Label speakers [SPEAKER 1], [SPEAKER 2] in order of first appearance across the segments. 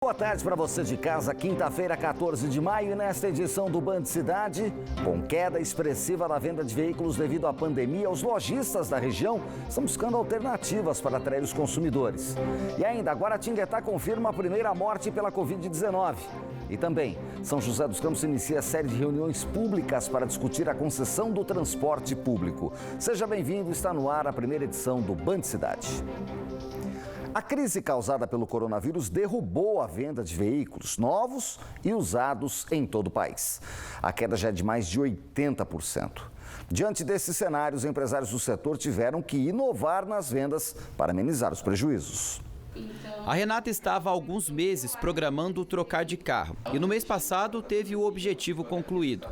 [SPEAKER 1] Boa tarde para você de casa, quinta-feira, 14 de maio, e nesta edição do Band Cidade, com queda expressiva na venda de veículos devido à pandemia, os lojistas da região estão buscando alternativas para atrair os consumidores. E ainda, Guaratinguetá confirma a primeira morte pela Covid-19. E também, São José dos Campos inicia a série de reuniões públicas para discutir a concessão do transporte público. Seja bem-vindo, está no ar a primeira edição do Band Cidade. A crise causada pelo coronavírus derrubou a venda de veículos novos e usados em todo o país. A queda já é de mais de 80%. Diante desses cenários, empresários do setor tiveram que inovar nas vendas para amenizar os prejuízos.
[SPEAKER 2] A Renata estava há alguns meses programando trocar de carro e no mês passado teve o objetivo concluído.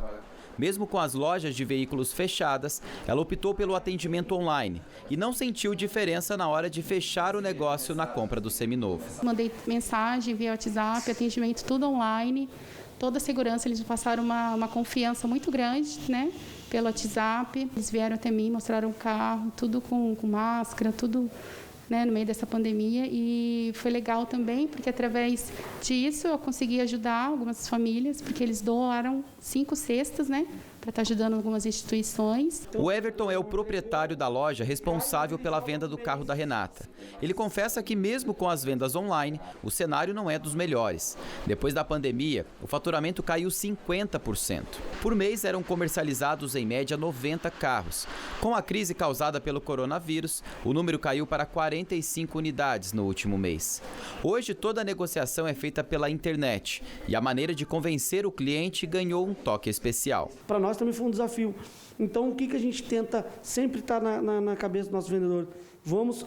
[SPEAKER 2] Mesmo com as lojas de veículos fechadas, ela optou pelo atendimento online e não sentiu diferença na hora de fechar o negócio na compra do seminovo.
[SPEAKER 3] Mandei mensagem via WhatsApp, atendimento tudo online, toda a segurança, eles passaram uma confiança muito grande, né? Pelo WhatsApp, eles vieram até mim, mostraram o carro, tudo com máscara, tudo, né, no meio dessa pandemia, e foi legal também, porque através disso eu consegui ajudar algumas famílias, porque eles doaram 5 cestas, né, para estar ajudando algumas instituições.
[SPEAKER 2] O Everton é o proprietário da loja responsável pela venda do carro da Renata. Ele confessa que mesmo com as vendas online, o cenário não é dos melhores. Depois da pandemia, o faturamento caiu 50%. Por mês eram comercializados em média 90 carros. Com a crise causada pelo coronavírus, o número caiu para 45 unidades no último mês. Hoje toda a negociação é feita pela internet e a maneira de convencer o cliente ganhou um toque especial.
[SPEAKER 4] Para nós também foi um desafio. Então, o que a gente tenta sempre estar na cabeça do nosso vendedor? Vamos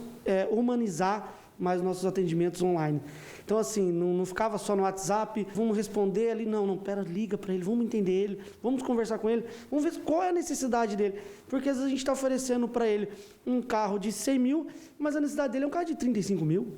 [SPEAKER 4] humanizar mais nossos atendimentos online. Então, assim, não ficava só no WhatsApp, vamos responder ali, não, pera, liga para ele, vamos entender ele, vamos conversar com ele, vamos ver qual é a necessidade dele. Porque às vezes a gente está oferecendo para ele um carro de 100 mil, mas a necessidade dele é um carro de 35 mil.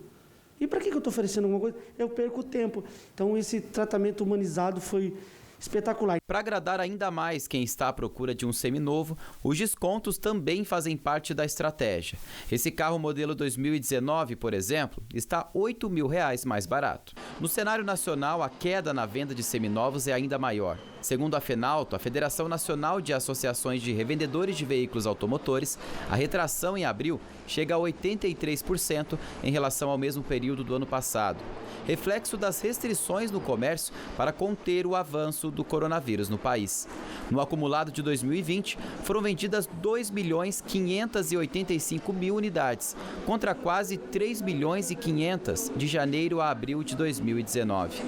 [SPEAKER 4] E para que eu estou oferecendo alguma coisa? Eu perco tempo. Então, esse tratamento humanizado foi espetacular.
[SPEAKER 2] Para agradar ainda mais quem está à procura de um seminovo, os descontos também fazem parte da estratégia. Esse carro modelo 2019, por exemplo, está R$ 8.000 mais barato. No cenário nacional, a queda na venda de seminovos é ainda maior. Segundo a FENALTO, a Federação Nacional de Associações de Revendedores de Veículos Automotores, a retração em abril chega a 83% em relação ao mesmo período do ano passado. Reflexo das restrições no comércio para conter o avanço do coronavírus no país. No acumulado de 2020, foram vendidas 2.585.000 unidades, contra quase 3.500.000 de janeiro a abril de 2019.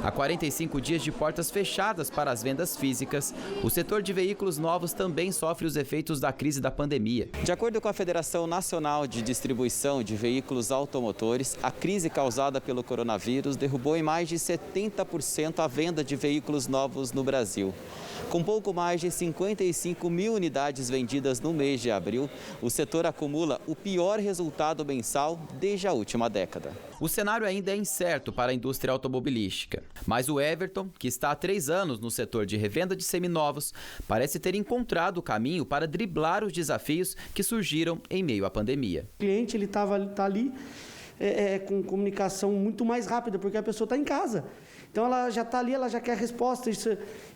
[SPEAKER 2] Há 45 dias de portas fechadas para as vendas físicas, o setor de veículos novos também sofre os efeitos da crise da pandemia. De acordo com a Federação Nacional de Distribuição de Veículos Automotores, a crise causada pelo coronavírus derrubou em mais de 70% a venda de veículos novos no Brasil. Com pouco mais de 55.000 unidades vendidas no mês de abril, o setor acumula o pior resultado mensal desde a última década. O cenário ainda é incerto para a indústria automobilística, mas o Everton, que está há 3 anos no setor de revenda de seminovos, parece ter encontrado o caminho para driblar os desafios que surgiram em meio à pandemia.
[SPEAKER 4] O cliente tá ali com comunicação muito mais rápida, porque a pessoa está em casa. Então, ela já está ali, ela já quer a resposta.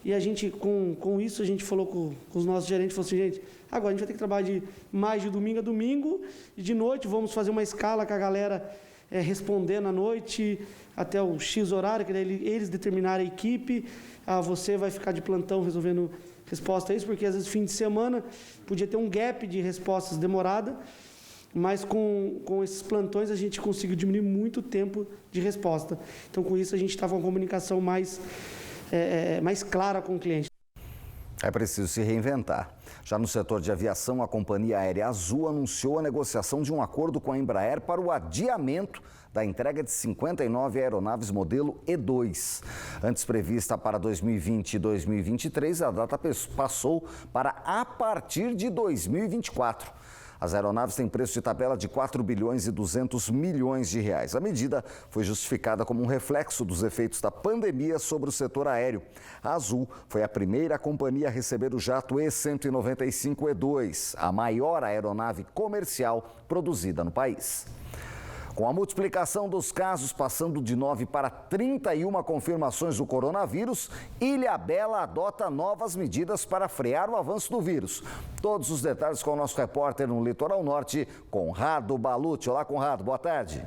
[SPEAKER 4] E a gente, com isso, a gente falou com os nossos gerentes, falou assim, gente, agora a gente vai ter que trabalhar mais de domingo a domingo, e de noite vamos fazer uma escala com a galera respondendo à noite, até o X horário, que daí eles determinarem a equipe, você vai ficar de plantão resolvendo resposta a isso, porque às vezes fim de semana podia ter um gap de respostas demorada, mas com esses plantões a gente conseguiu diminuir muito o tempo de resposta. Então, com isso, a gente estava com uma comunicação mais clara com o cliente.
[SPEAKER 1] É preciso se reinventar. Já no setor de aviação, a companhia aérea Azul anunciou a negociação de um acordo com a Embraer para o adiamento da entrega de 59 aeronaves modelo E2. Antes prevista para 2020 e 2023, a data passou para a partir de 2024. As aeronaves têm preço de tabela de 4 bilhões e 200 milhões de reais. A medida foi justificada como um reflexo dos efeitos da pandemia sobre o setor aéreo. A Azul foi a primeira companhia a receber o jato E195-E2, a maior aeronave comercial produzida no país. Com a multiplicação dos casos passando de 9 para 31 confirmações do coronavírus, Ilhabela adota novas medidas para frear o avanço do vírus. Todos os detalhes com o nosso repórter no Litoral Norte, Conrado Balucci. Olá, Conrado, boa tarde.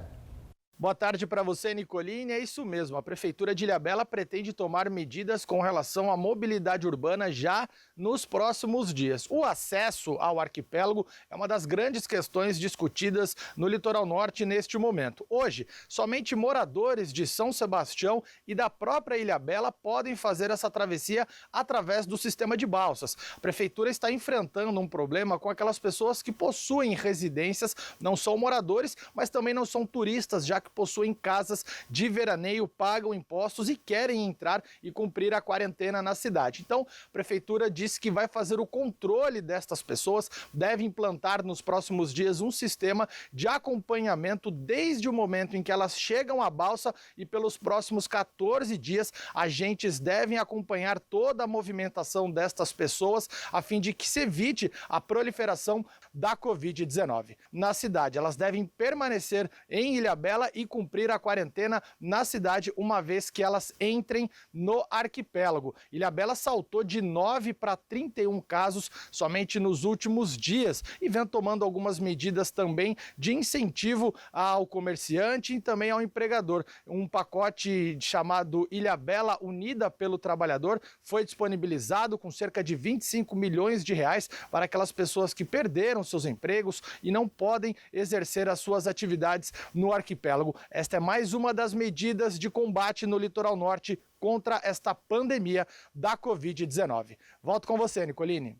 [SPEAKER 5] Boa tarde para você, Nicoline. É isso mesmo, a Prefeitura de Ilhabela pretende tomar medidas com relação à mobilidade urbana já nos próximos dias. O acesso ao arquipélago é uma das grandes questões discutidas no Litoral Norte neste momento. Hoje, somente moradores de São Sebastião e da própria Ilhabela podem fazer essa travessia através do sistema de balsas. A Prefeitura está enfrentando um problema com aquelas pessoas que possuem residências, não são moradores, mas também não são turistas, já que possuem casas de veraneio, pagam impostos e querem entrar e cumprir a quarentena na cidade. Então, a Prefeitura disse que vai fazer o controle destas pessoas, deve implantar nos próximos dias um sistema de acompanhamento desde o momento em que elas chegam à balsa e pelos próximos 14 dias, agentes devem acompanhar toda a movimentação destas pessoas a fim de que se evite a proliferação da Covid-19. Na cidade, elas devem permanecer em Ilhabela e cumprir a quarentena na cidade uma vez que elas entrem no arquipélago. Ilhabela saltou de 9 para 31 casos somente nos últimos dias e vem tomando algumas medidas também de incentivo ao comerciante e também ao empregador. Um pacote chamado Ilhabela Unida pelo Trabalhador foi disponibilizado com cerca de 25 milhões de reais para aquelas pessoas que perderam seus empregos e não podem exercer as suas atividades no arquipélago. Esta é mais uma das medidas de combate no Litoral Norte contra esta pandemia da Covid-19. Volto com você, Nicoline.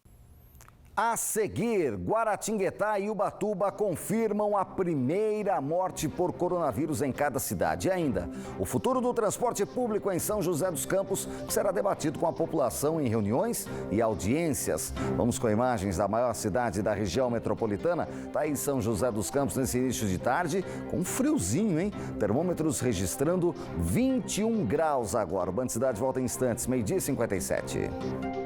[SPEAKER 1] A seguir, Guaratinguetá e Ubatuba confirmam a primeira morte por coronavírus em cada cidade. E ainda, o futuro do transporte público em São José dos Campos será debatido com a população em reuniões e audiências. Vamos com imagens da maior cidade da região metropolitana. Está aí São José dos Campos nesse início de tarde, com um friozinho, hein? Termômetros registrando 21 graus agora. O Band Cidade volta em instantes, 12h57.